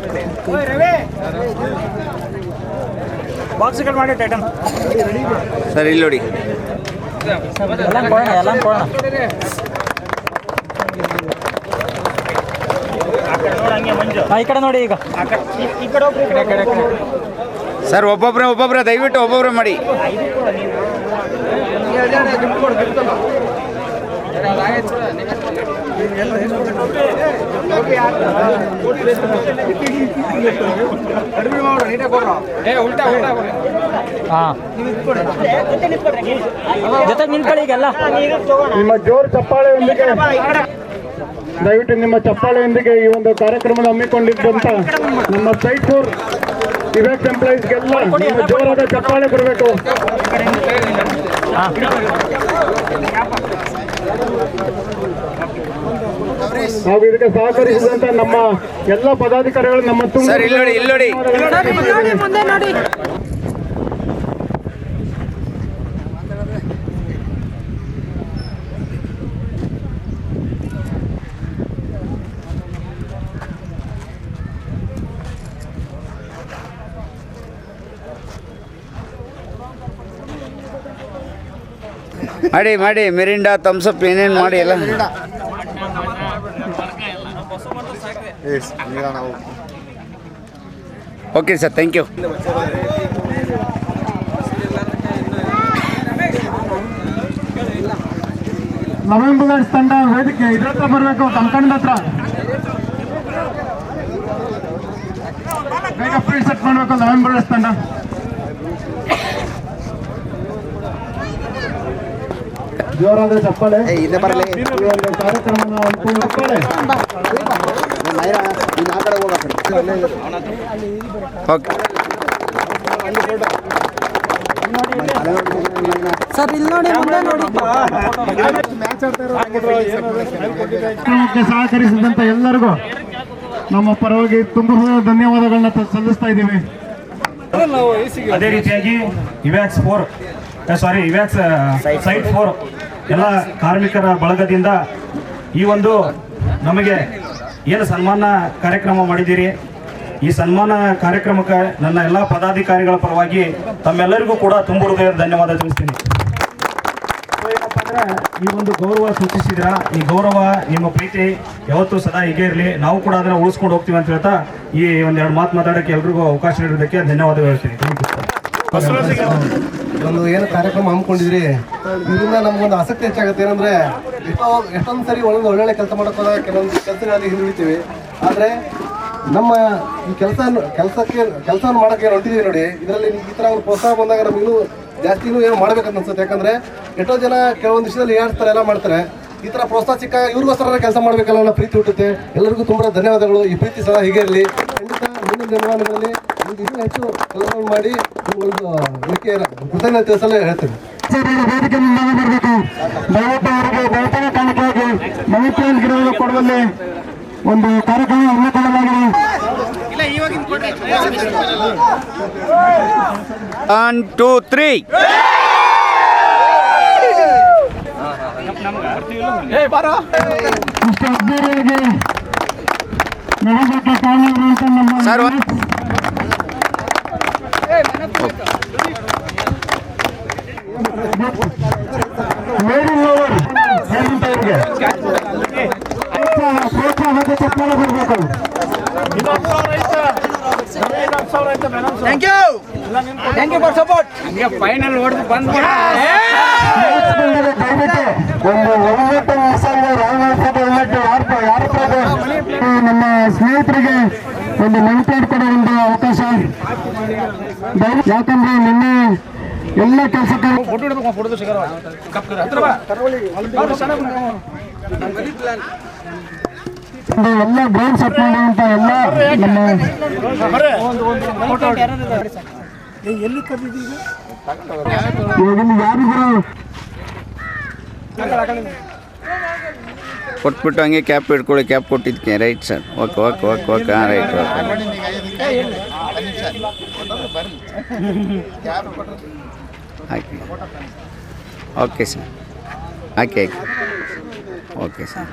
ಬಾಕ್ಸ್ಗಳು ಮಾಡಿ ಟೈಟನ್. ಸರ್ ಇಲ್ಲಿ ನೋಡಿ. ಎಲ್ಲಾನು ಕೊಡೋಣ. ಈ ಕಡೆ ನೋಡಿ. ಈಗ ಸರ್ ಒಬ್ಬೊಬ್ರೆ ದಯವಿಟ್ಟು ಒಬ್ಬೊಬ್ರೆ ಮಾಡಿ. ಜೊತೆಗೆ ನಿಂತ್ಕೊಳ್ಳಿ ಈಗೆಲ್ಲ. ನಿಮ್ಮ ಜೋರು ಚಪ್ಪಾಳೆಯೊಂದಿಗೆ ದಯವಿಟ್ಟು ನಿಮ್ಮ ಚಪ್ಪಾಳೆಯೊಂದಿಗೆ ಈ ಒಂದು ಕಾರ್ಯಕ್ರಮದ ಹಮ್ಮಿಕೊಂಡಿದ್ದಂತ ನಮ್ಮ ಸೈಟ್ 4 ಇವೆಕ್ಟ್ ಎಂಪ್ಲಾಯೀಸ್ಗೆಲ್ಲ ನಿಮ್ಮ ಜೋರಾದ ಚಪ್ಪಾಳೆ ಬರಬೇಕು. ನಾವು ಇದಕ್ಕೆ ಸಹಕರಿಸಿದಂತ ನಮ್ಮ ಎಲ್ಲ ಪದಾಧಿಕಾರಿಗಳು ನಮ್ಮ ಸರ್ ಇಲ್ಲಿ ನೋಡಿ. ಮಾಡಿ ಮಿರಿಂಡಾ ಥಮ್ಸಪ್ ಏನೇನು ಮಾಡಿ ಎಲ್ಲ. Okay sir, thank you. November ತಂಡ ವೇದಿಕೆ ಇದ್ರ ಹತ್ರ ಬರಬೇಕು. ತಮ್ಕಂಡ ಹತ್ರ ಬೇಗ ಫ್ರೀ ಸೆಟ್ ಮಾಡಬೇಕು. ನವೆಂಬರ್ ತಂಡ ಜೋರಾದ ಚಪ್ಪಾಳೆ. ಕಾರ್ಯಕ್ರಮ ಓಕೆ ಸರ್ ಇಲ್ಲಿ ನೋಡಿ, ಮುಂದೆ ನೋಡಿ. ಸಹಕರಿಸಿದಂತ ಎಲ್ಲರಿಗೂ ನಮ್ಮ ಪರವಾಗಿ ತುಂಬ ಧನ್ಯವಾದಗಳನ್ನ ಸಲ್ಲಿಸ್ತಾ ಇದ್ದೀವಿ. ಅದೇ ರೀತಿಯಾಗಿ ಇವ್ಯಾಕ್ಸ್ ಸೈಟ್ 4 ಎಲ್ಲ ಕಾರ್ಮಿಕರ ಬಳಗದಿಂದ ಈ ಒಂದು ನಮಗೆ ಏನು ಸನ್ಮಾನ ಕಾರ್ಯಕ್ರಮ ಮಾಡಿದ್ದೀರಿ, ಈ ಸನ್ಮಾನ ಕಾರ್ಯಕ್ರಮಕ್ಕೆ ನನ್ನ ಎಲ್ಲ ಪದಾಧಿಕಾರಿಗಳ ಪರವಾಗಿ ತಮ್ಮೆಲ್ಲರಿಗೂ ಕೂಡ ತುಂಬ ಹೃದಯದ ಧನ್ಯವಾದ ತಿಳಿಸ್ತೀನಿ. ಏನಪ್ಪ ಅಂದ್ರೆ ಈ ಒಂದು ಗೌರವ ಸೂಚಿಸಿದ್ರ, ಈ ಗೌರವ ನಿಮ್ಮ ಪ್ರೀತಿ ಯಾವತ್ತೂ ಸದಾ ಹೀಗೆ ಇರಲಿ, ನಾವು ಕೂಡ ಅದನ್ನು ಉಳಿಸ್ಕೊಂಡು ಹೋಗ್ತೀವಿ ಅಂತ ಹೇಳ್ತಾ ಈ ಒಂದೆರಡು ಮಾತು ಮಾತಾಡೋಕ್ಕೆ ಎಲ್ರಿಗೂ ಅವಕಾಶ ನೀಡೋದಕ್ಕೆ ಧನ್ಯವಾದ ಹೇಳ್ತೀನಿ. ಒಂದು ಏನು ಕಾರ್ಯಕ್ರಮ ಹಮ್ಮಿಕೊಂಡಿದ್ರಿ, ಇದರಿಂದ ನಮ್ಗೊಂದು ಆಸಕ್ತಿ ಹೆಚ್ಚಾಗುತ್ತೆ. ಏನಂದ್ರೆ ಎಷ್ಟೊಂದು ಸರಿ ಒಳ್ಳೊಳ್ಳೆ ಕೆಲಸ ಮಾಡೋಕ್ಕೋದ ಕೆಲವೊಂದು ಕೆಲಸಗಳಲ್ಲಿ ಹಿಂದುಳಿತೀವಿ. ಆದರೆ ನಮ್ಮ ಈ ಕೆಲಸವನ್ನು ಮಾಡೋಕ್ಕೆ ಹೊಂಟಿದ್ದೀವಿ ನೋಡಿ, ಇದರಲ್ಲಿ ಈ ಥರ ಒಂದು ಪ್ರೋತ್ಸಾಹ ಬಂದಾಗ ನಮಗಿನ್ನೂ ಜಾಸ್ತಿನೂ ಏನು ಮಾಡ್ಬೇಕಂತ ಅನ್ಸುತ್ತೆ. ಯಾಕಂದರೆ ಎಷ್ಟೋ ಜನ ಕೆಲವೊಂದು ವಿಷಯದಲ್ಲಿ ಹೇಳ್ತಾರೆ, ಎಲ್ಲ ಮಾಡ್ತಾರೆ. ಈ ಥರ ಪ್ರೋತ್ಸಾಹ ಸಿಕ್ಕಾಗ ಇವ್ರಿಗೋಸ್ಕರ ಕೆಲಸ ಮಾಡಬೇಕಲ್ಲ ಅನ್ನೋ ಪ್ರೀತಿ ಹುಟ್ಟುತ್ತೆ. ಎಲ್ಲರಿಗೂ ತುಂಬ ಧನ್ಯವಾದಗಳು. ಈ ಪ್ರೀತಿ ಸಹ ಹೀಗೆ ಇರಲಿ. ಖಂಡಿತ ಮುಂದಿನ ದಿನಮಾನಗಳಲ್ಲಿ ಇನ್ನೂ ಹೆಚ್ಚು ಕೆಲಸವನ್ನು ಮಾಡಿ ನಿಮ್ಗೊಂದು ಕೃತಜ್ಞತೆ ತಿಳಿಸಲು ಹೇಳ್ತೇನೆ. ವೇದಿಕೆ ಮುಂದೆ ಬರಬೇಕು. ದಯವಿಟ್ಟು ಅವರಿಗೆ ಬಹುತೇಕ ಕಾಣಿಕೆಯಾಗಿ ಮಣಿಪಾಲ್ ಗಿಡಗಳು ಕೊಡುವಲ್ಲಿ ಒಂದು ಕಾರ್ಯಕ್ರಮ ಹಮ್ಮಿಕೊಳ್ಳಲಾಗಿದೆ. 1 2 3 ಇಷ್ಟು ಅದ್ದೂರಿಯಾಗಿ ನಡೆಸಕ್ಕೆ ಕಾರಣವಿರುವಂತ ನಮ್ಮ ಸರ್ ಪ್ರೋತ್ಸಾಹಕ್ಕೆ ಚಪ್ಪಾಳ ಬರಬೇಕು. Thank you for support. Final ಹೊಡೆದು ಬಂದ್ ದಯವಿಟ್ಟು ಒಂದು ಒಮ್ಮೆ ನಮ್ಮ ಸ್ನೇಹಿತರಿಗೆ ಒಂದು ಮಣಿಪಾಡ್ ಕೊಡೋ ಒಂದು ಅವಕಾಶ. ಯಾಕಂದ್ರೆ ನಿನ್ನೆ ಎಲ್ಲ ಕೆಲಸಕ್ಕೆ ಎಲ್ಲ ಗ್ರೌಂಡ್ ಸೆಟ್ ಮಾಡುವಂತ ಎಲ್ಲ ನಮ್ಮ ಇವಾಗಿನ ಯಾರಿಗೂ ಕೊಟ್ಬಿಟ್ಟು ಹಂಗೆ ಕ್ಯಾಪ್ ಇಟ್ಕೊಳ್ಳಿ. ಕ್ಯಾಪ್ ಕೊಟ್ಟಿದ್ದಕ್ಕೆ right sir. Okay okay okay okay ಹಾಂ ರೈಟ್ ಓಕೆ ಹಾಕಿ. ಓಕೆ ಸರ್ ಹಾಕಿ ಹಾಕಿ. Okay sir.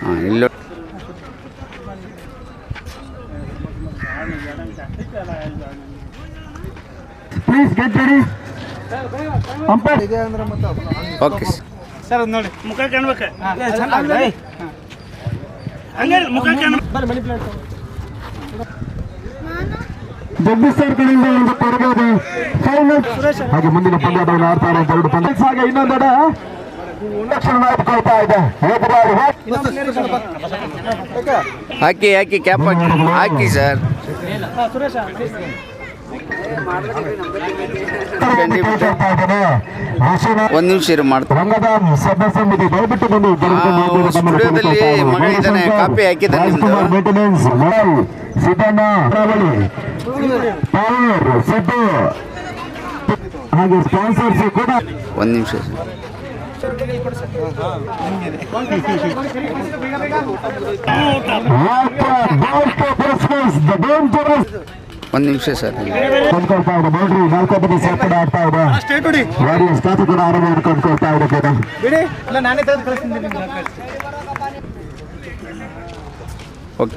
ಹಾಂ ಇಲ್ಲೋ please get ready. Umpire okay sir ನೋಡಿ ಮುಖ ಕಾಣ್ಬೇಕು. ಮುಖ ಜಗದೀಶ್ ಸರ್ ಕಡೆಯಿಂದ ಒಂದು ಕೊರಗದೆ ಫೈನಲ್. ಹಾಗೆ ಮುಂದಿನ ಪಂದ್ಯವನ್ನು ಆಡ್ತಾ ಇರೋ ಎರಡು ಪಂದ್ಯ ಹಾಗೆ ಇನ್ನೊಂದೆಡೆ ತಕ್ಷಣ ನಾಯ್ಕೊಳ್ತಾ ಇದೆ. ಹಾಕಿ ಹಾಕಿ ಕ್ಯಾಪ್ ಹಾಕಿ ಹಾಕಿ ಸರ್. ಒಂದು ನಿಮಿಷ ಇರು ಮಾಡ್ತಾರೆ. ರಂಗದ ಸಭಾ ಸಮಿತಿ ದಯವಿಟ್ಟು ಬಂದು ಸ್ಟುಡಿಯೋದಲ್ಲಿ ಮಗ ಇದ್ದಾನೆ, ಕಾಪಿ ಹಾಕಿದ್ದಾನೆ ನಿಮ್ದು. ಮೇಂಟೆನೆನ್ಸ್ ಮೊಬೈಲ್ ಸಿದ್ದಣ್ಣ ಟ್ರಾವಲಿ ಪವರ್ ಸಿದ್ದು ಹಾಗೆ ಸ್ಪಾನ್ಸರ್ಸ್ ಕೂಡ. ಒಂದು ನಿಮಿಷ ಸರ್. ಒಂದು ನಿಮಿಷ ಸರ್. ಕೊಂಡ್ಕೊಳ್ತಾ ಇದೆ ಬೌಂಡ್ರಿ. ನಾಲ್ಕು ಬದಿ ಸೆಟ್ ಕೂಡ ಆಡ್ತಾ ಇದೆ. ವಾರಿಯರ್ಸ್ ಖಾತೆ ಕೂಡ ಆರಂಭ ಕೊಂಡ್ಕೊಳ್ತಾ ಇದೆ. ಓಕೆ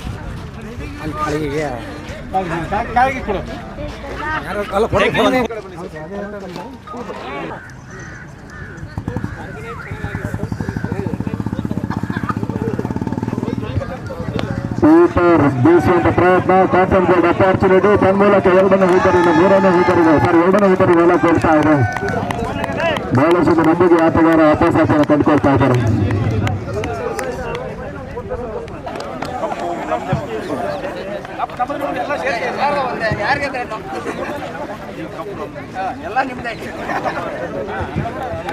ಸೂಪರ್ ಬೀಸುವಂತ ಪ್ರಯತ್ನ. ಕಾಟನ್ ಗೋಲ್ಡ್ ಅಪಾರ್ಚುನಿಟಿ ತನ್ಮೂಲಕ ಎರಡನೇ ಹೂತರಿಂದ ಮೂರನೇ ಹೂತರಿಗೆ ಎರಡನೇ ಹೂತರಿಗೆ ಎಲ್ಲ ಕೊಡ್ತಾ ಇದೆ. ಬಹಳಷ್ಟು ನಂಬಿಕೆ ಆಟಗಾರ ಅಪಸಾಪನ್ನು ಕಂಡುಕೊಳ್ತಾ ಇದ್ದಾರೆ.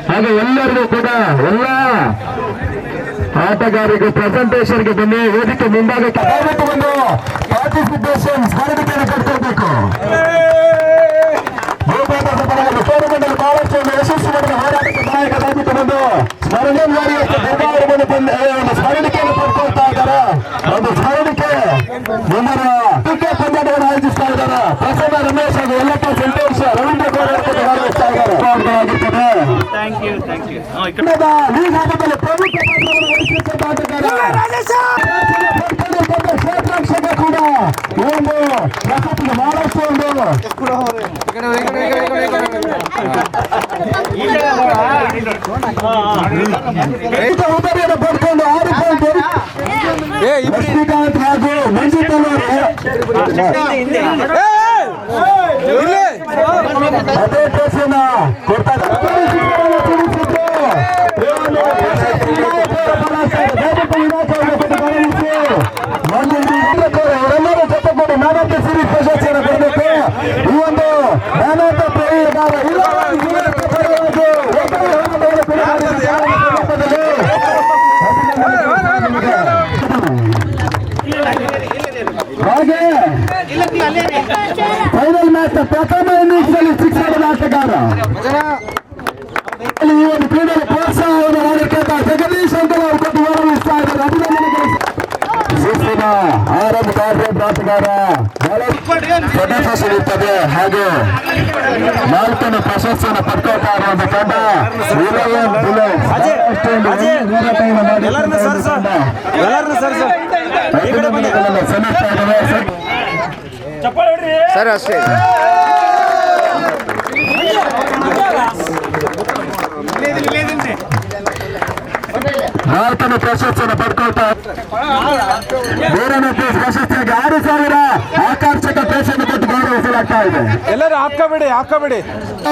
ಹಾಗೆ ಎಲ್ಲರಿಗೂ ಕೂಡ ಎಲ್ಲ ಆಟಗಾರರಿಗೆ ಪ್ರೆಸೆಂಟೇಷನ್ಗೆ ಬನ್ನಿ. ವೇದಿಕೆ ಮುಂಭಾಗಕ್ಕೆ ದಯವಿಟ್ಟು ಬಂದು ಪಾರ್ಟಿಸಿಪೇಷನ್ ಸ್ಪರ್ಧೆಯನ್ನು ಕಟ್ಕೊಳ್ಬೇಕು. ಒಂದು ಸ್ಮರಣೀಯವಾಗಿ ಒಂದು ಸ್ಮರಣಿಕೆಯನ್ನು ಪಡ್ಕೊಳ್ತಾ ಇದ್ದಾರೆ. ಒಂದು ಸ್ಮರಣಿಕೆ ಮುಂದಿನ ಕ್ರಿಕೆಟ್ ಪಂದ್ಯಗಳನ್ನು ಆಯೋಜಿಸ್ತಾ ಇದ್ದಾರೆ. ಪ್ರಸನ್ನ ರಮೇಶ್ ಹಾಗೂ ಯಲ್ಲಪ್ಪ ಸಂತೋಷ್ ರವೀಂದ್ರ ಗೌಡ ಭಾಗವಹಿಸ್ತಾ ಇದ್ದಾರೆ. ಲೀಗ್ ಹಂತದಲ್ಲಿ ಪ್ರಮುಖ ಪಾತ್ರವನ್ನು ವಹಿಸಿರ್ತಕ್ಕಂಥ ಆಟಗಾರ ಕ್ಷೇತ್ರಾಕ್ಷಕ ಕೂಡ ಈ ಒಂದು ಪ್ರಕೃತಿಗೆ ಬಹಳಷ್ಟು ಒಂದು ಉದರಿಯನ್ನು ಪಡ್ಕೊಂಡು 6 ಪಾಯಿಂಟ್ ಶ್ರೀಕಾಂತ್ ಹಾಗೂ ಮಂಜಿತ್ ಅದೇ ಟೆಸ್ಟನ್ನ ಕೊಡ್ತಾ ಅವರೆಲ್ಲರೂ ಜೊತೆಗೂಡಿ ಮ್ಯಾನ್ ಆಫ್ ದ ಸೀರೀಸ್ ಪ್ರಶಸ್ತಿಯನ್ನು ಕೊಡಬೇಕು. ಈ ಒಂದು ಮ್ಯಾನ್ ಆಫ್ ದ ಹಾಗೆ ಫೈನಲ್ ಮ್ಯಾಚ್ ಪ್ರಥಮ ಇನ್ನಿಂಗ್ಸ್ ಅಲ್ಲಿ 6 ಹೊಡೆದ ಆಟಗಾರ ಈ ಒಂದು ಕ್ರೀಡೆಯಲ್ಲಿ ಪ್ರೋತ್ಸಾಹವನ್ನು ಮಾಡಿರ್ತಕ್ಕ ಜಗದೀಶ್ ಅಂಕಲ್ ಅವರು ಕೊಟ್ಟು ಗೌರವಿಸ್ತಾ ಇದ್ದಾರೆ. ಅಭಿನಂದನೆಗಳು. ಶಿಸ್ತಿನ ಆರಂಭಿಕ ಆಟಗಾರ ಪ್ರದರ್ಶಿಸುತ್ತದೆ ಹಾಗೂ 4ನೇ ಪ್ರಶಸ್ತಿಯನ್ನು ಪಡ್ಕೊಳ್ತಾ ಇರುವಂತಹ ತಂಡ ಸಲ್ಲಿಸ್ತಾ ಇದ್ದಾವೆ. ಸರ್ ಅಷ್ಟೇ. ಭಾರತದ ಪ್ರಶಸ್ತಿಯನ್ನು ಪಡ್ಕೊಳ್ತಾ 3ನೇ ಪ್ರಶಸ್ತಿಯಾಗಿ 6,000 ಆಕರ್ಷಕ ಟ್ರೋಫಿಯನ್ನು ಕೊಟ್ಟು ಗೌರವಿಸಲಾಗ್ತಾ ಇದೆ. ಎಲ್ಲರೂ ಹಾಕಬೇಡಿ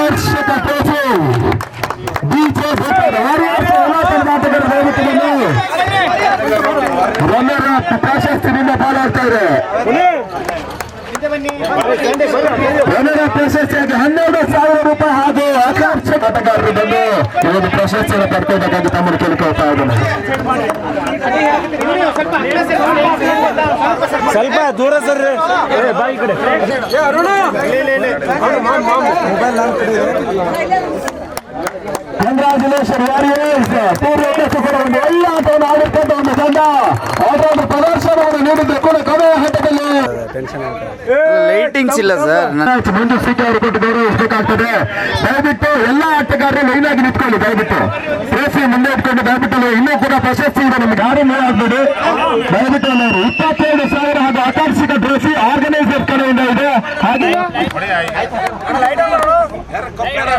ಆಕರ್ಷಕ ಟ್ರೋಫಿ ಪ್ರಶಸ್ತಿನಿಂದ ಪಾಲಾಗ್ತಾ ಇದೆ. ಪ್ರಶಸ್ತಿಯಾಗಿ 12,000 ರೂಪಾಯಿ ಹಾಗೂ ಆಕರ್ಷಕ ಆಟಗಾರರು ಬಂದು ಈ ಒಂದು ಪ್ರಶಸ್ತಿಯನ್ನು ಪಡ್ಕೊಳ್ಬೇಕಾಗಿ ತಮ್ಮನ್ನು ಕೇಳ್ಕೊಳ್ತಾ ಇದ್ದೇನೆ. ಸ್ವಲ್ಪ ದೂರ ಸರ್. Congratulation warriors. ಒಂದು ಒಳ್ಳೆ ಆಟವನ್ನು ಆಡಿರ್ತಂತ ಒಂದು ತಂಡ ಅವರ ಒಂದು ಪ್ರದರ್ಶನವನ್ನು ನೀಡಿದ್ದು ಕೂಡ ಕೊನೆಯ ಹಂತದಲ್ಲಿ ಲೈಟಿಂಗ್ಸ್ ಇಲ್ಲ ಸರ್. ಮುಂದೆ ಸೀಟು ಅವರು ಕೊಟ್ಟು ಗೌರವಿಸಬೇಕಾಗ್ತದೆ. ದಯವಿಟ್ಟು ಎಲ್ಲ ಆಟಗಾರರು ಲೈನ್ ಆಗಿ ನಿಂತ್ಕೊಳ್ಳಿ. ದಯವಿಟ್ಟು ಟ್ರೋಫಿ ಮುಂದೆ ಇಟ್ಕೊಂಡು ದಯವಿಟ್ಟು ಇನ್ನೂ ಕೂಡ ಪ್ರಶಸ್ತಿ ಇದೆ ನಮಗೆ ಯಾರು ಮೇಲಾಗ್ಬೋದು. ದಯವಿಟ್ಟು 22,000 ಹಾಗೂ ಆಕರ್ಷಕ ಟ್ರೋಫಿ ಆರ್ಗನೈಸರ್ ಕಡೆಯಿಂದ ಇದೆ. ಹಾಗೆ